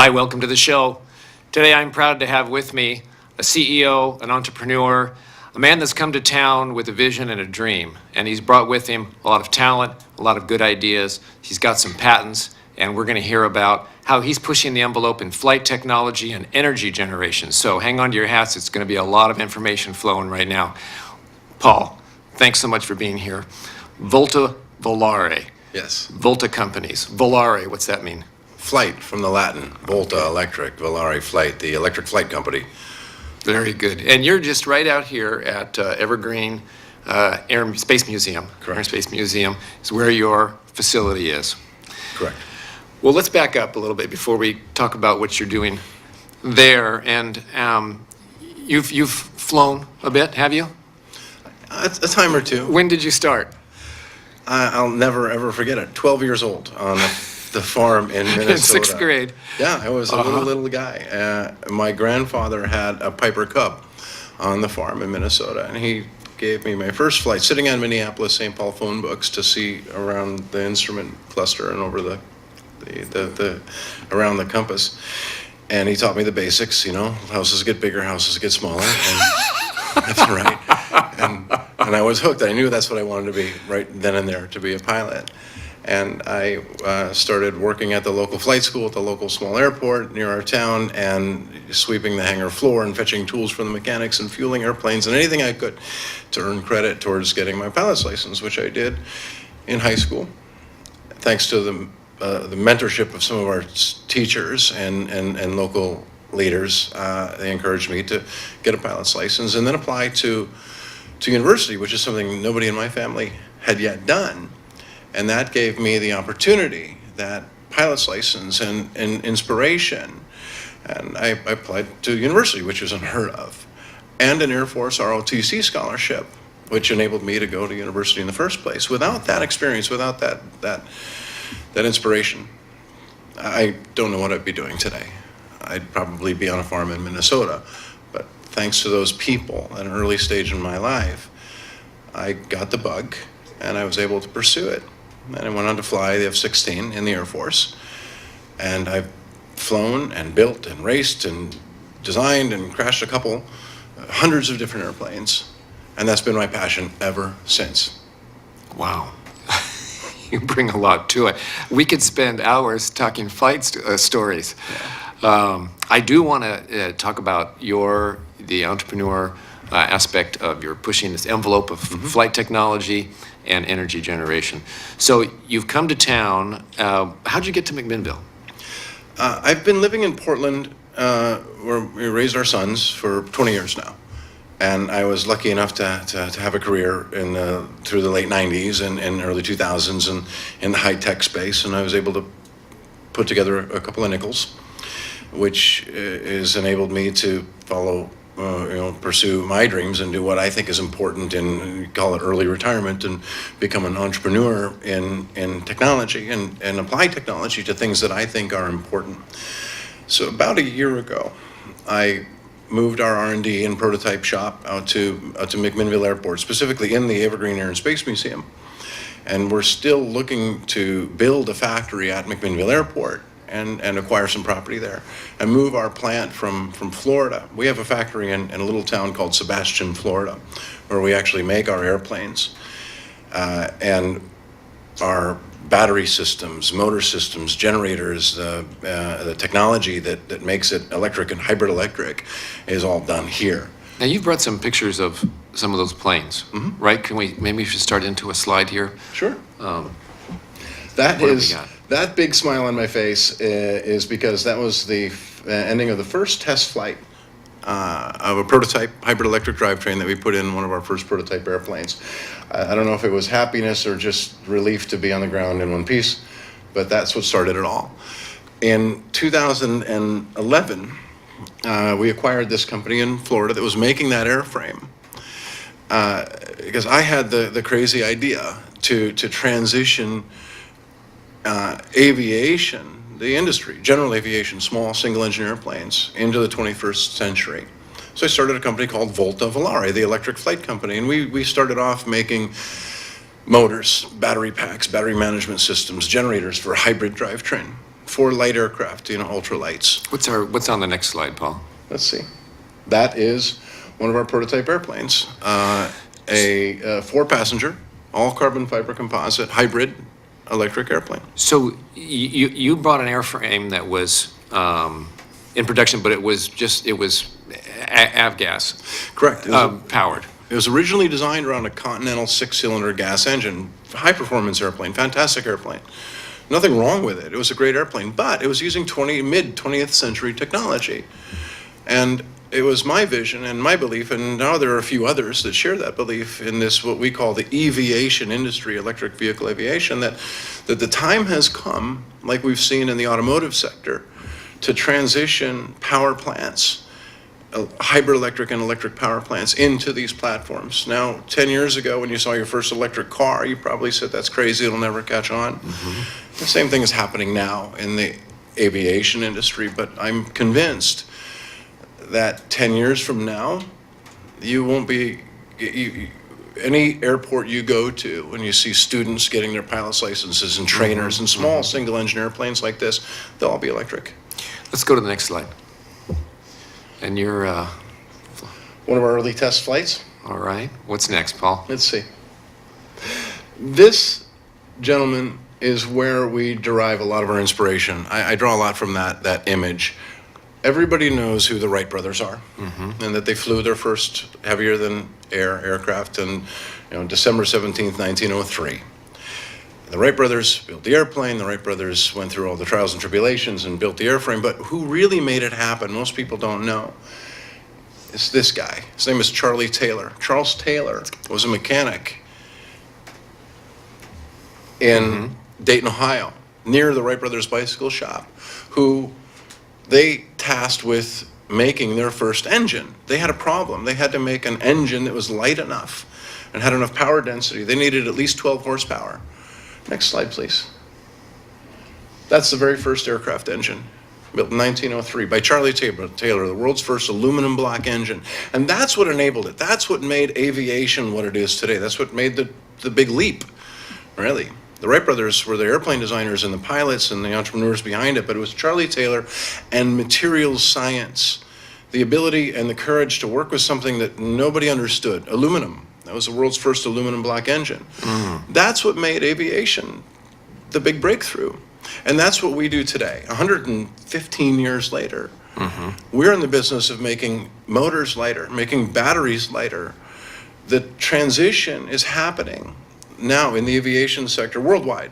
Hi, welcome to the show. Today I'm proud to have with me a CEO, an entrepreneur, a man that's come to town with a vision and a dream. And he's brought with him a lot of talent, a lot of good ideas. He's got some patents, and we're going to hear about how he's pushing the envelope in flight technology and energy generation. So hang on to your hats. It's going to be a lot of information flowing right now. Paul, thanks so much for being here. Volta Volare. Yes. Volta Companies. Volare, what's that mean? Flight from the Latin. Volta, electric, Volare, flight, the electric flight company. Very good. And you're just right out here at Evergreen Air Space Museum. Correct. Air Space Museum is where your facility is. Correct. Well, let's back up a little bit before we talk about what you're doing there. And you've flown a bit, have you? A time or two. When did you start? I'll never, ever forget it. 12 years old on the farm in Minnesota. In sixth grade. Yeah, I was a little guy. My grandfather had a Piper Cub on the farm in Minnesota, and he gave me my first flight, sitting on Minneapolis-St. Paul phone books to see around the instrument cluster and over the around the compass. And he taught me the basics, houses get bigger, houses get smaller. And that's right. And I was hooked. I knew that's what I wanted to be right then and there, to be a pilot. And I started working at the local flight school at the local small airport near our town, and sweeping the hangar floor and fetching tools for the mechanics and fueling airplanes and anything I could to earn credit towards getting my pilot's license, which I did in high school. Thanks to the mentorship of some of our teachers and local leaders, they encouraged me to get a pilot's license and then apply to university, which is something nobody in my family had yet done. And that gave me the opportunity, that pilot's license and inspiration. And I applied to university, which was unheard of, and an Air Force ROTC scholarship, which enabled me to go to university in the first place. Without that experience, without that inspiration, I don't know what I'd be doing today. I'd probably be on a farm in Minnesota. But thanks to those people at an early stage in my life, I got the bug and I was able to pursue it. And I went on to fly the F-16 in the Air Force. And I've flown and built and raced and designed and crashed hundreds of different airplanes. And that's been my passion ever since. Wow. You bring a lot to it. We could spend hours talking flight stories. Yeah. I do want to talk about the entrepreneur aspect of your pushing this envelope of flight technology and energy generation. So you've come to town. How'd you get to McMinnville? I've been living in Portland, where we raised our sons, for 20 years now. And I was lucky enough to have a career through the late 90s and early 2000s and in the high-tech space. And I was able to put together a couple of nickels, which has enabled me to pursue my dreams and do what I think is important, and call it early retirement, and become an entrepreneur in technology and apply technology to things that I think are important. So about a year ago, I moved our R&D and prototype shop out to McMinnville Airport, specifically in the Evergreen Air and Space Museum. And we're still looking to build a factory at McMinnville Airport and acquire some property there and move our plant from Florida. We have a factory in a little town called Sebastian, Florida, where we actually make our airplanes. And our battery systems, motor systems, generators, the technology that makes it electric and hybrid electric is all done here. Now, you've brought some pictures of some of those planes, right? Maybe we should start into a slide here? Sure. That big smile on my face is because that was the ending of the first test flight of a prototype hybrid electric drivetrain that we put in one of our first prototype airplanes. I don't know if it was happiness or just relief to be on the ground in one piece, but that's what started it all. In 2011, we acquired this company in Florida that was making that airframe, because I had the crazy idea to transition aviation, the industry, general aviation, small single-engine airplanes, into the 21st century. So I started a company called Volta Volare, the electric flight company, and we started off making motors, battery packs, battery management systems, generators for hybrid drivetrain for light aircraft, ultralights. What's on the next slide, Paul? Let's see. That is one of our prototype airplanes, a four-passenger, all carbon fiber composite, hybrid electric airplane. So you brought an airframe that was in production, but it was avgas Correct. powered. It was originally designed around a Continental six-cylinder gas engine, high-performance airplane, fantastic airplane. Nothing wrong with it. It was a great airplane, but it was using mid-20th century technology. And it was my vision and my belief, and now there are a few others that share that belief in this, what we call the aviation industry, electric vehicle aviation, that the time has come, like we've seen in the automotive sector, to transition power plants, hybrid electric and electric power plants, into these platforms. Now, 10 years ago, when you saw your first electric car, you probably said, that's crazy, it'll never catch on. Mm-hmm. The same thing is happening now in the aviation industry, but I'm convinced that 10 years from now, you won't be, any airport you go to, when you see students getting their pilot's licenses and trainers and small single engine airplanes like this, they'll all be electric. Let's go to the next slide. And you're, One of our early test flights. all right. What's next, Paul? Let's see. This, gentlemen, is where we derive a lot of our inspiration. I draw a lot from that image. Everybody knows who the Wright brothers are, and that they flew their first heavier than air aircraft in December 17th, 1903. The Wright brothers built the airplane. The Wright brothers went through all the trials and tribulations and built the airframe. But who really made it happen, most people don't know. It's this guy. His name is Charlie Taylor. Charles Taylor was a mechanic in Dayton, Ohio, near the Wright brothers' bicycle shop, who they tasked with making their first engine. They had a problem. They had to make an engine that was light enough and had enough power density. They needed at least 12 horsepower. Next slide, please. That's the very first aircraft engine, built in 1903 by Charlie Taylor, the world's first aluminum block engine. And that's what enabled it. That's what made aviation what it is today. That's what made the big leap, really. The Wright brothers were the airplane designers and the pilots and the entrepreneurs behind it, but it was Charlie Taylor and materials science, the ability and the courage to work with something that nobody understood, aluminum. That was the world's first aluminum block engine. That's what made aviation the big breakthrough. And that's what we do today. 115 years later, we're in the business of making motors lighter, making batteries lighter. The transition is happening now in the aviation sector worldwide.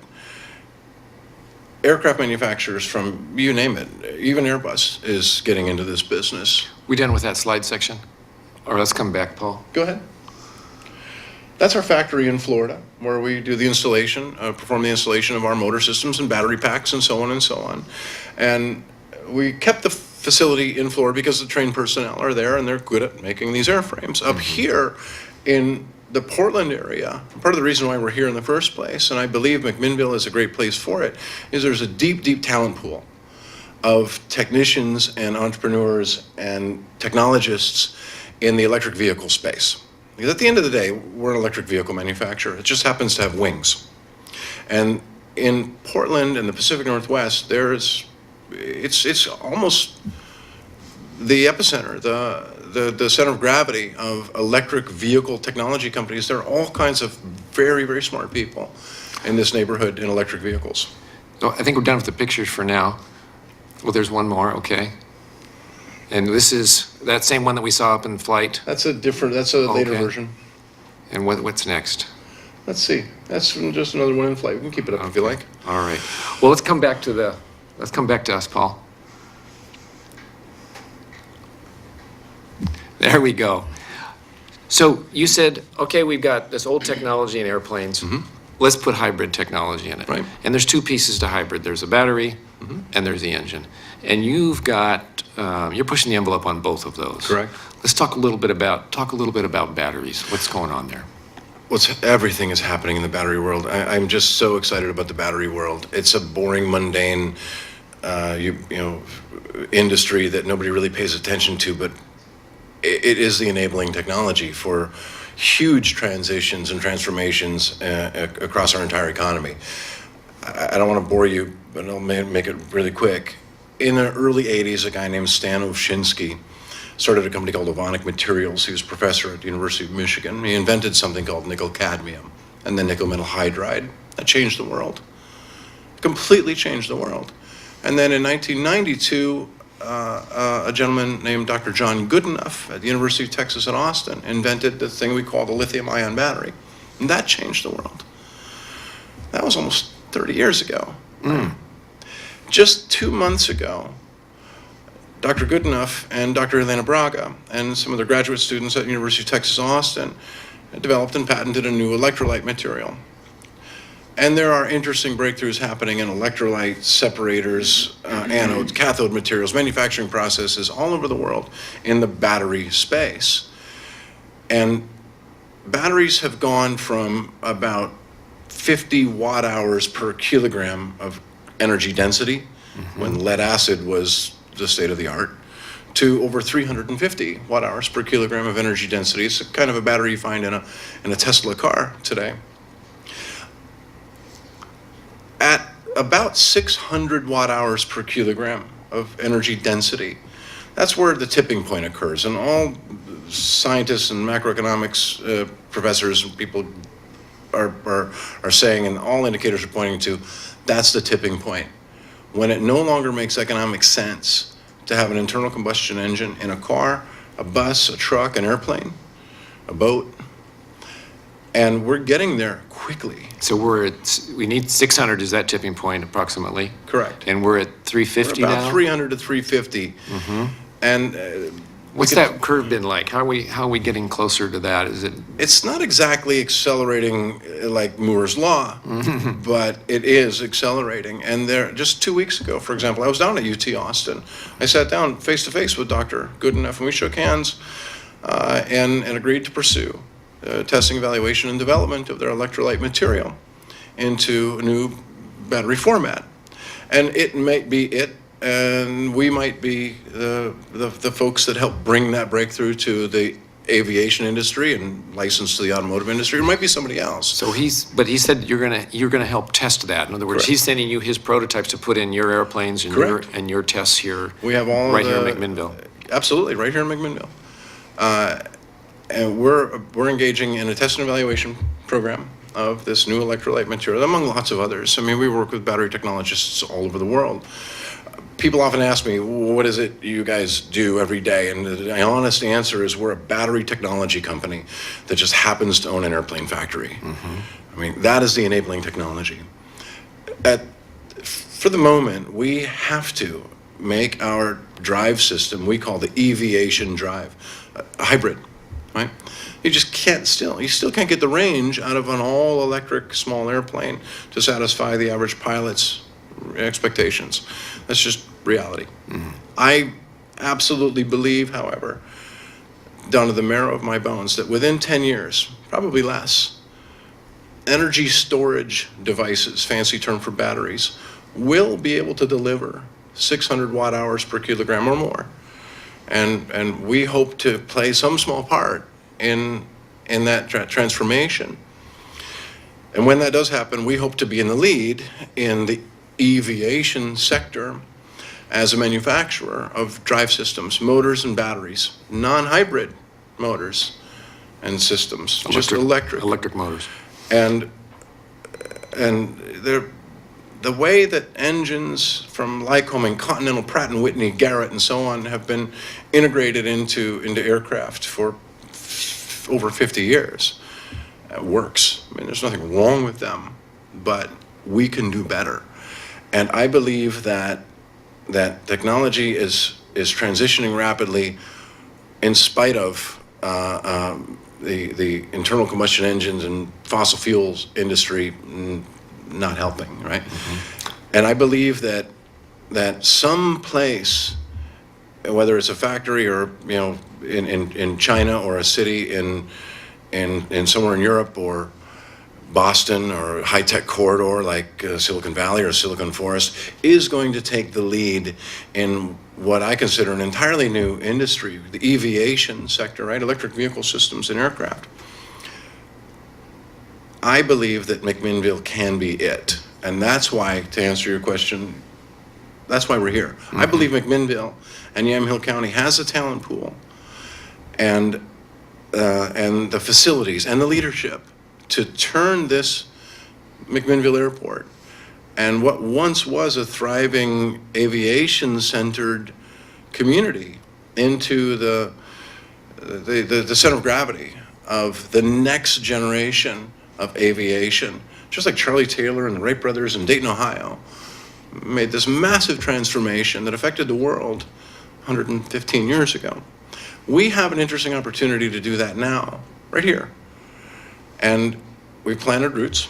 Aircraft manufacturers from, you name it, even Airbus is getting into this business. We done with that slide section? Or let's come back, Paul. Go ahead. That's our factory in Florida, where we do the installation, perform the installation of our motor systems and battery packs and so on and so on. And we kept the facility in Florida because the trained personnel are there and they're good at making these airframes. Up here in the Portland area, part of the reason why we're here in the first place, and I believe McMinnville is a great place for it, is there's a deep, deep talent pool of technicians and entrepreneurs and technologists in the electric vehicle space. Because at the end of the day, we're an electric vehicle manufacturer. It just happens to have wings. And in Portland and the Pacific Northwest, it's almost the epicenter, the center of gravity of electric vehicle technology companies. There are all kinds of very, very smart people in this neighborhood in electric vehicles. So I think we're done with the pictures for now. Well, there's one more, okay. And this is that same one that we saw up in flight. That's a later Okay. version. And what's next? Let's see. That's just another one in flight. We can keep it up if you like. All right. Well, let's come back to us, Paul. There we go. So you said, okay, we've got this old technology in airplanes. Let's put hybrid technology in it. Right. And there's two pieces to hybrid. There's a battery and there's the engine. And you've got, you're pushing the envelope on both of those. Correct. Let's talk a little bit about batteries. What's going on there? Everything is happening in the battery world. I'm just so excited about the battery world. It's a boring, mundane, industry that nobody really pays attention to, but it is the enabling technology for huge transitions and transformations across our entire economy. I don't want to bore you, but I'll make it really quick. In the early 80s, a guy named Stan Ovshinsky started a company called Volta Materials. He was a professor at the University of Michigan. He invented something called nickel cadmium and then nickel metal hydride. That changed the world. Completely changed the world. And then in 1992, a gentleman named Dr. John Goodenough at the University of Texas at Austin invented the thing we call the lithium-ion battery. And that changed the world. That was almost 30 years ago. Just 2 months ago, Dr. Goodenough and Dr. Elena Braga and some of the graduate students at the University of Texas Austin developed and patented a new electrolyte material. And there are interesting breakthroughs happening in electrolyte separators, anodes, cathode materials, manufacturing processes all over the world in the battery space. And batteries have gone from about 50 watt hours per kilogram of energy density, when lead acid was the state of the art, to over 350 watt hours per kilogram of energy density. It's kind of a battery you find in a Tesla car today. At about 600 watt hours per kilogram of energy density, that's where the tipping point occurs. And all scientists and macroeconomics professors and people are saying, and all indicators are pointing to, that's the tipping point. When it no longer makes economic sense to have an internal combustion engine in a car, a bus, a truck, an airplane, a boat. And we're getting there quickly. So we need 600 is that tipping point approximately. Correct. And we're at 350 We're about now? 300 to 350. And What's that curve been like? How are we getting closer to that? Is it? it's not exactly accelerating like Moore's Law, but it is accelerating. And there, just 2 weeks ago, for example, I was down at UT Austin. I sat down face to face with Dr. Goodenough, and we shook hands and agreed to pursue testing, evaluation, and development of their electrolyte material into a new battery format. And it might be it, and we might be the folks that help bring that breakthrough to the aviation industry and license to the automotive industry. It might be somebody else. So he said you're gonna help test that. In other words, Correct. he's sending you his prototypes to put in your airplanes and Correct. your tests here. We have all right the, here in McMinnville. Absolutely, right here in McMinnville. And we're engaging in a test and evaluation program of this new electrolyte material, among lots of others. I mean, we work with battery technologists all over the world. People often ask me, what is it you guys do every day? And the honest answer is we're a battery technology company that just happens to own an airplane factory. I mean, that is the enabling technology. For the moment, we have to make our drive system, we call the Eviation drive, a hybrid, right? You still can't get the range out of an all-electric small airplane to satisfy the average pilot's expectations. That's just reality. I absolutely believe, however, down to the marrow of my bones, that within 10 years, probably less, energy storage devices, fancy term for batteries, will be able to deliver 600 watt hours per kilogram or more. And we hope to play some small part in that transformation. And when that does happen, we hope to be in the lead in the aviation sector as a manufacturer of drive systems, motors and batteries, non-hybrid motors and systems, just electric. Electric motors. And the way that engines from Lycoming, Continental, Pratt & Whitney, Garrett, and so on have been integrated into aircraft for over 50 years works. I mean, there's nothing wrong with them, but we can do better. And I believe that technology is transitioning rapidly in spite of the internal combustion engines and fossil fuels industry not helping, right? And I believe that some place, whether it's a factory or in China or a city in somewhere in Europe or Boston or a high-tech corridor like Silicon Valley or Silicon Forest, is going to take the lead in what I consider an entirely new industry, the aviation sector, right? Electric vehicle systems and aircraft. I believe that McMinnville can be it. And that's why, to answer your question, that's why we're here. I believe McMinnville and Yamhill County has a talent pool and the facilities and the leadership to turn this McMinnville Airport and what once was a thriving aviation-centered community into the center of gravity of the next generation of aviation. Just like Charlie Taylor and the Wright brothers in Dayton, Ohio, made this massive transformation that affected the world 115 years ago. We have an interesting opportunity to do that now, right here. And we've planted roots,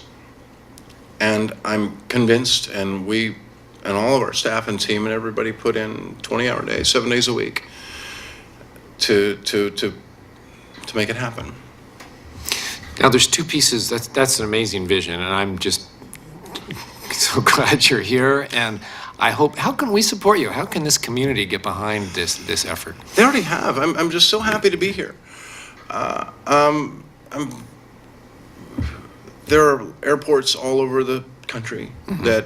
and I'm convinced, and we and all of our staff and team and everybody put in 20-hour days, 7 days a week to make it happen. Now, there's two pieces. That's an amazing vision, and I'm just so glad you're here. And I hope, how can we support you? How can this community get behind this effort? They already have. I'm just so happy to be here. There are airports all over the country that,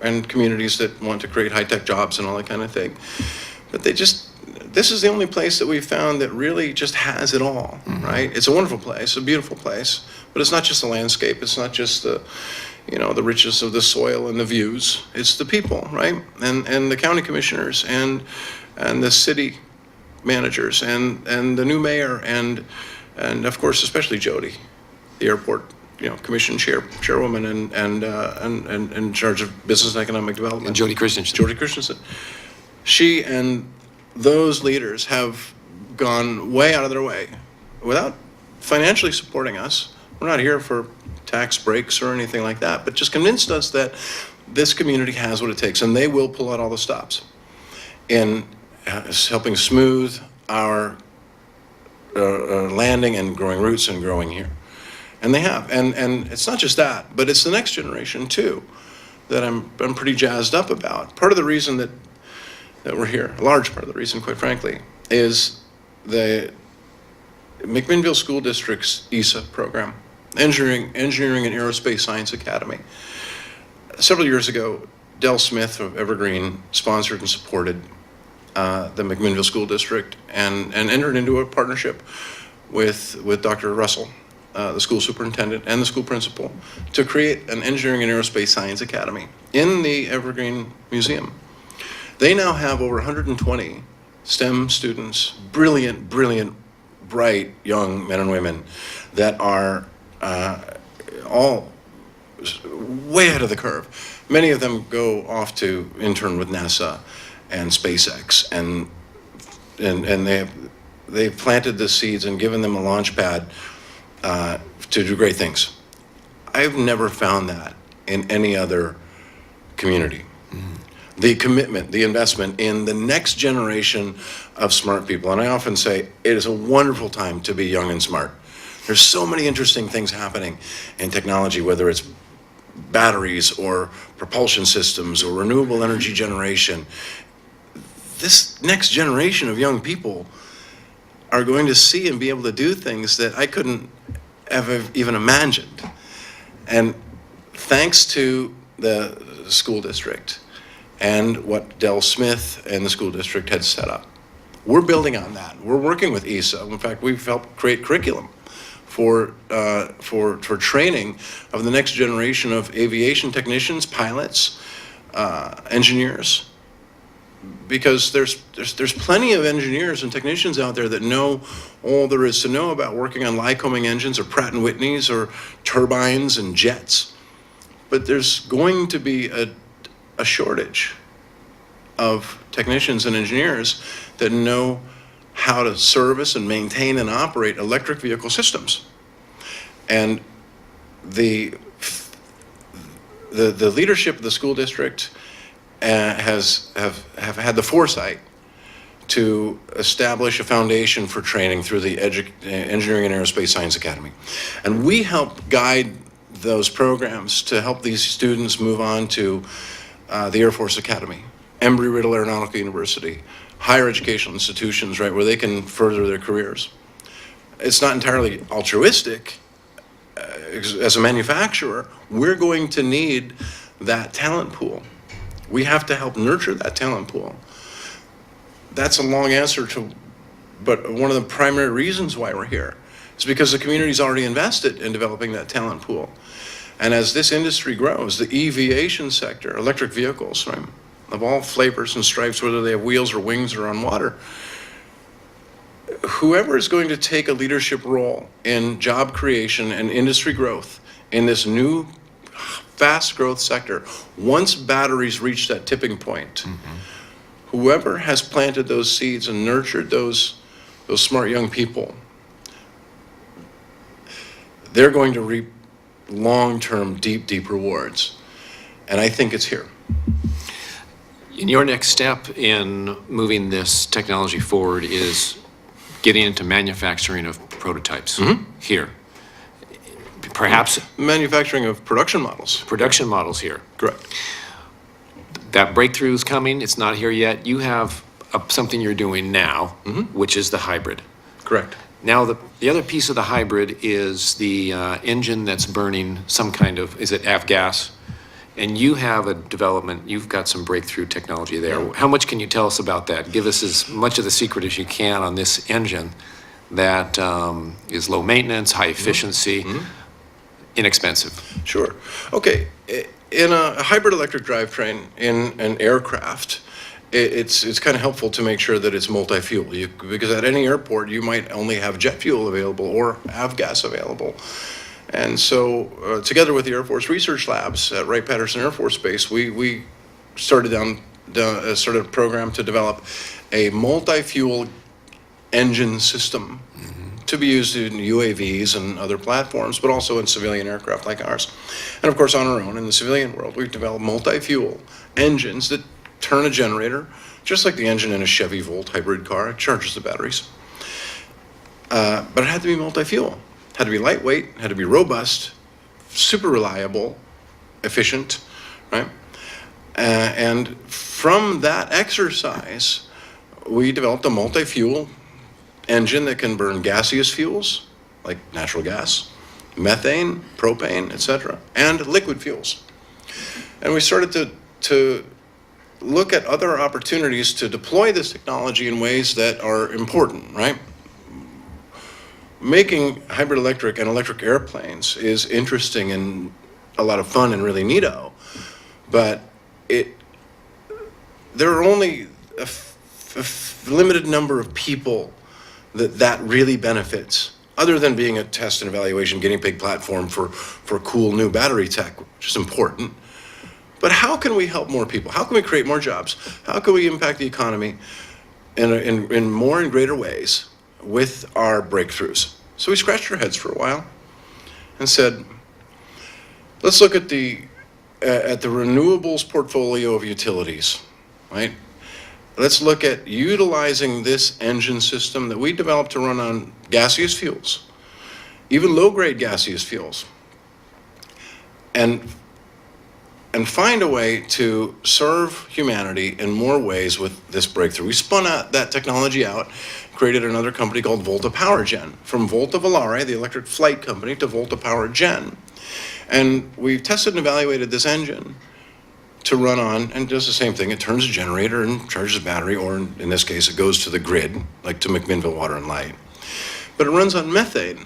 and communities that want to create high-tech jobs and all that kind of thing. But this is the only place that we've found that really just has it all, right? It's a wonderful place, a beautiful place, but it's not just the landscape. It's not just the richness of the soil and the views. It's the people, right? And the county commissioners and the city managers and the new mayor and of course especially Jody, the airport commission chairwoman and in charge of business and economic development. And Jody Christensen. Jody Christensen. She and those leaders have gone way out of their way without financially supporting us. We're not here for tax breaks or anything like that, but just convinced us that this community has what it takes, and they will pull out all the stops in helping smooth our landing and growing roots and growing here. And they have, and it's not just that, but it's the next generation too that I'm pretty jazzed up about. Part of the reason that we're here, a large part of the reason, quite frankly, is the McMinnville School District's ESA program, Engineering and Aerospace Science Academy. Several years ago, Del Smith of Evergreen sponsored and supported the McMinnville School District and entered into a partnership with Dr. Russell, the school superintendent and the school principal, to create an Engineering and Aerospace Science Academy in the Evergreen Museum. They now have over 120 STEM students, brilliant, bright young men and women that are all way ahead of the curve. Many of them go off to intern with NASA and SpaceX, and they've planted the seeds and given them a launch pad to do great things. I've never found that in any other community. The commitment, the investment in the next generation of smart people. And I often say it is a wonderful time to be young and smart. There's so many interesting things happening in technology, whether it's batteries or propulsion systems or renewable energy generation. This next generation of young people are going to see and be able to do things that I couldn't ever even imagined. And thanks to the school district and what Del Smith and the school district had set up, we're building on that. We're working with ESA. In fact, we've helped create curriculum for training of the next generation of aviation technicians, pilots, engineers, because there's plenty of engineers and technicians out there that know all there is to know about working on Lycoming engines or Pratt & Whitneys or turbines and jets. But there's going to be a shortage of technicians and engineers that know how to service and maintain and operate electric vehicle systems. And the leadership of the school district have had the foresight to establish a foundation for training through the Engineering and Aerospace Science Academy. And we help guide those programs to help these students move on to the Air Force Academy, Embry-Riddle Aeronautical University, higher educational institutions, right, where they can further their careers. It's not entirely altruistic. As a manufacturer, we're going to need that talent pool. We have to help nurture that talent pool. That's a long answer to, but one of the primary reasons why we're here is because the community's already invested in developing that talent pool. And as this industry grows, the aviation sector, electric vehicles, right, of all flavors and stripes, whether they have wheels or wings or on water, whoever is going to take a leadership role in job creation and industry growth in this new fast growth sector, once batteries reach that tipping point, whoever has planted those seeds and nurtured those smart young people, they're going to reap long-term, deep rewards. And I think it's here. And your next step in moving this technology forward is getting into manufacturing of prototypes here. Perhaps manufacturing of production models. Production models here. Correct. That breakthrough is coming. It's not here yet. You have something you're doing now, which is the hybrid. Correct. Now, the other piece of the hybrid is the engine that's burning some kind of, is it avgas? And you have a development, you've got some breakthrough technology there. Yeah. How much can you tell us about that? Give us as much of the secret as you can on this engine that is low maintenance, high efficiency, inexpensive. Sure. Okay. In a hybrid electric drivetrain in an aircraft, it's kind of helpful to make sure that it's multi-fuel. Because at any airport, you might only have jet fuel available or avgas available. And so together with the Air Force Research Labs at Wright-Patterson Air Force Base, we started a program to develop a multi-fuel engine system to be used in UAVs and other platforms, but also in civilian aircraft like ours. And of course, on our own in the civilian world, we've developed multi-fuel engines that turn a generator, just like the engine in a Chevy Volt hybrid car. It charges the batteries. But it had to be multi-fuel. Had to be lightweight, had to be robust, super reliable, efficient, right? And from that exercise, we developed a multi-fuel engine that can burn gaseous fuels, like natural gas, methane, propane, etc., and liquid fuels. And we started to look at other opportunities to deploy this technology in ways that are important, right? Making hybrid electric and electric airplanes is interesting and a lot of fun and really neato, but there are only a limited number of people that really benefits, other than being a test and evaluation guinea pig platform for cool new battery tech, which is important. But how can we help more people? How can we create more jobs? How can we impact the economy in more and greater ways with our breakthroughs? So we scratched our heads for a while and said, let's look at the renewables portfolio of utilities, right? Let's look at utilizing this engine system that we developed to run on gaseous fuels, even low-grade gaseous fuels, and find a way to serve humanity in more ways with this breakthrough. We spun that technology out, created another company called Volta Power Gen, from Volta Volare, the electric flight company, to Volta Power Gen. And we've tested and evaluated this engine to run on, and does the same thing. It turns a generator and charges a battery, or in this case, it goes to the grid, like to McMinnville Water and Light. But it runs on methane.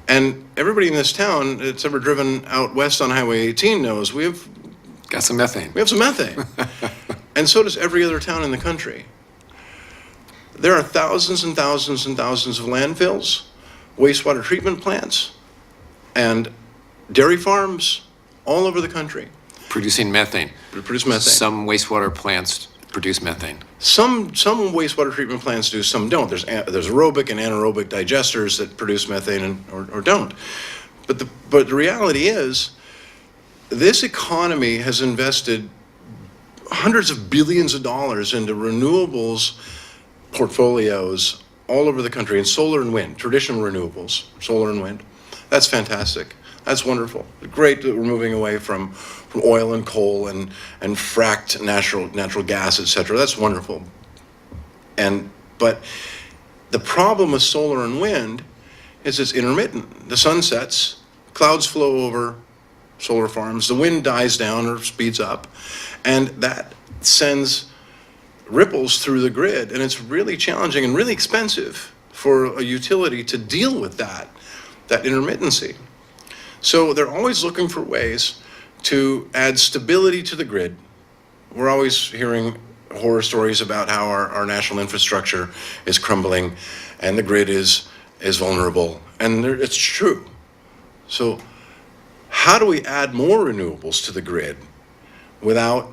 And everybody in this town that's ever driven out west on Highway 18 knows we have got some methane. We have some methane. And so does every other town in the country. There are thousands and thousands and thousands of landfills, wastewater treatment plants, and dairy farms all over the country. Producing methane. Produce methane. Some wastewater plants produce methane. Some wastewater treatment plants do, some don't. There's aerobic and anaerobic digesters that produce methane or don't. But the reality is, this economy has invested hundreds of billions of dollars into renewables portfolios all over the country, in solar and wind, traditional renewables, solar and wind. That's fantastic. That's wonderful. Great that we're moving away from oil and coal and fracked natural gas, etc. That's wonderful. But the problem with solar and wind is it's intermittent. The sun sets, clouds flow over, solar farms, the wind dies down or speeds up, and that sends ripples through the grid, and it's really challenging and really expensive for a utility to deal with that intermittency. So they're always looking for ways to add stability to the grid. We're always hearing horror stories about how our national infrastructure is crumbling and the grid is vulnerable, and it's true. So how do we add more renewables to the grid without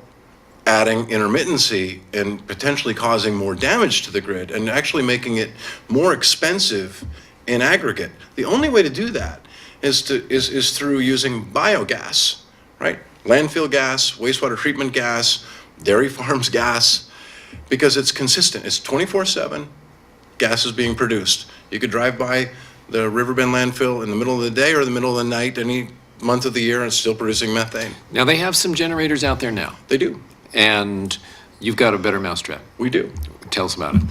adding intermittency and potentially causing more damage to the grid and actually making it more expensive in aggregate? The only way to do that is through using biogas, right? Landfill gas, wastewater treatment gas, dairy farms gas, because it's consistent. It's 24/7 gas is being produced. You could drive by the Riverbend landfill in the middle of the day or the middle of the night, any month of the year, and it's still producing methane. Now, they have some generators out there now, They do. and you've got a better mousetrap. We do. Tell us about it.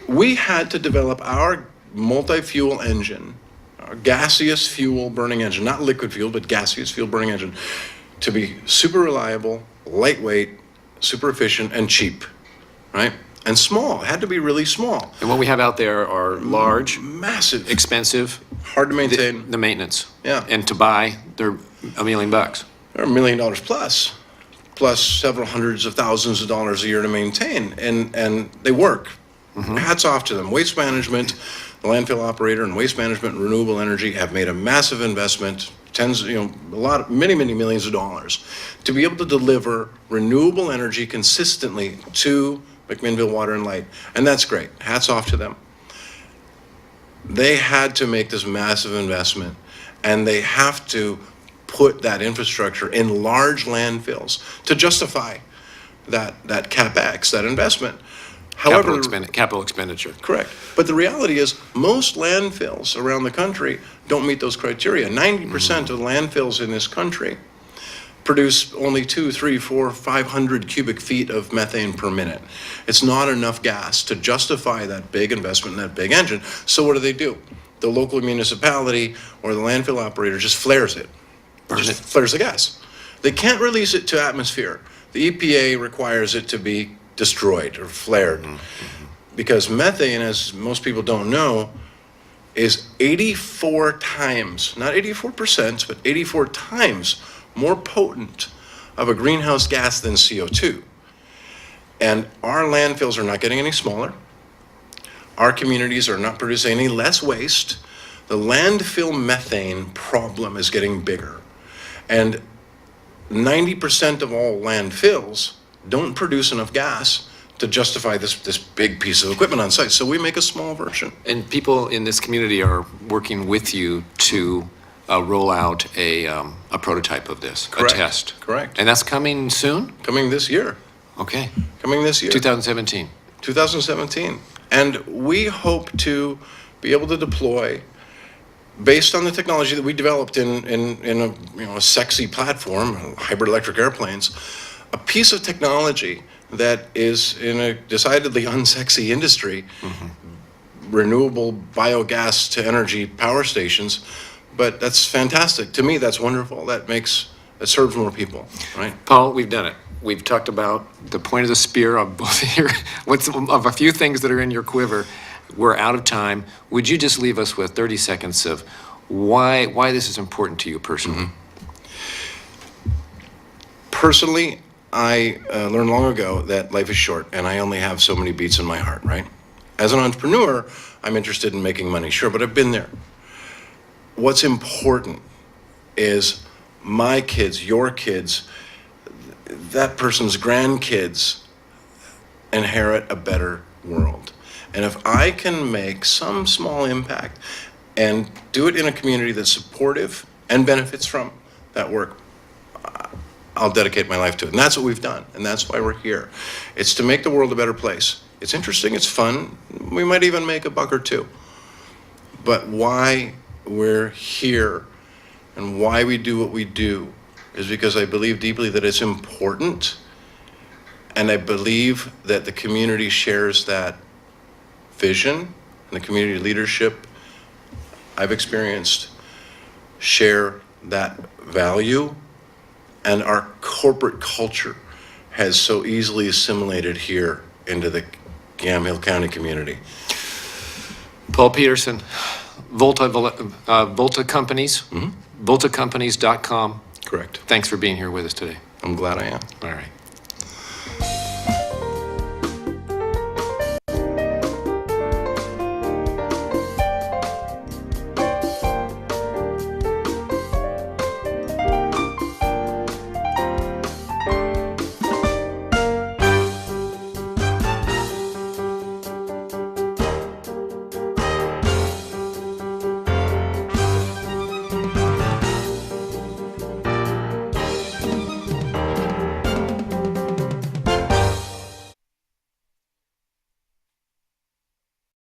We had to develop our multi-fuel engine, our gaseous fuel burning engine, not liquid fuel, but gaseous fuel burning engine, to be super reliable, lightweight, super efficient, and cheap, right? And small. It had to be really small. And what we have out there are large, Massive. expensive, Hard to maintain. the maintenance. Yeah. And to buy, they're $1 million. They're $1 million plus several hundreds of thousands of dollars a year to maintain, and they work. Hats off to them. Waste management, the landfill operator, and waste management and renewable energy have made a massive investment, many millions of dollars, to be able to deliver renewable energy consistently to McMinnville Water and Light, and that's great. Hats off to them. They had to make this massive investment, and they have to put that infrastructure in large landfills to justify that CapEx, that investment. However, Capital expenditure. correct. But the reality is, most landfills around the country don't meet those criteria. 90% of landfills in this country produce only 2, 3, 4, 500 cubic feet of methane per minute. It's not enough gas to justify that big investment in that big engine. So what do? The local municipality or the landfill operator just flares it. Just flares the gas. They can't release it to atmosphere. The EPA requires it to be destroyed or flared, because methane, as most people don't know, is 84 times, not 84%, but 84 times more potent of a greenhouse gas than CO2. And our landfills are not getting any smaller. Our communities are not producing any less waste. The landfill methane problem is getting bigger. And 90% of all landfills don't produce enough gas to justify this big piece of equipment on site. So we make a small version. And people in this community are working with you to roll out a prototype of this, Correct. a test. Correct. And that's coming soon? Coming this year. Okay. Coming this year. 2017. 2017. And we hope to be able to deploy, based on the technology that we developed in a sexy platform, hybrid electric airplanes, a piece of technology that is in a decidedly unsexy industry, renewable biogas to energy power stations. But that's fantastic. To me, that's wonderful. That serves more people, right? Paul, we've done it. We've talked about the point of the spear of both of a few things that are in your quiver. We're out of time. Would you just leave us with 30 seconds of why this is important to you personally? Personally, I learned long ago that life is short and I only have so many beats in my heart, right? As an entrepreneur, I'm interested in making money, sure, but I've been there. What's important is my kids, your kids, that person's grandkids inherit a better world. And if I can make some small impact and do it in a community that's supportive and benefits from that work, I'll dedicate my life to it. And that's what we've done. And that's why we're here. It's to make the world a better place. It's interesting. It's fun. We might even make a buck or two. But why we're here and why we do what we do is because I believe deeply that it's important. And I believe that the community shares that vision, and the community leadership I've experienced share that value and our corporate culture has so easily assimilated here into the Yamhill County community. Paul Peterson, Volta Companies, voltacompanies.com. Correct. Thanks for being here with us today. I'm glad I am. All right.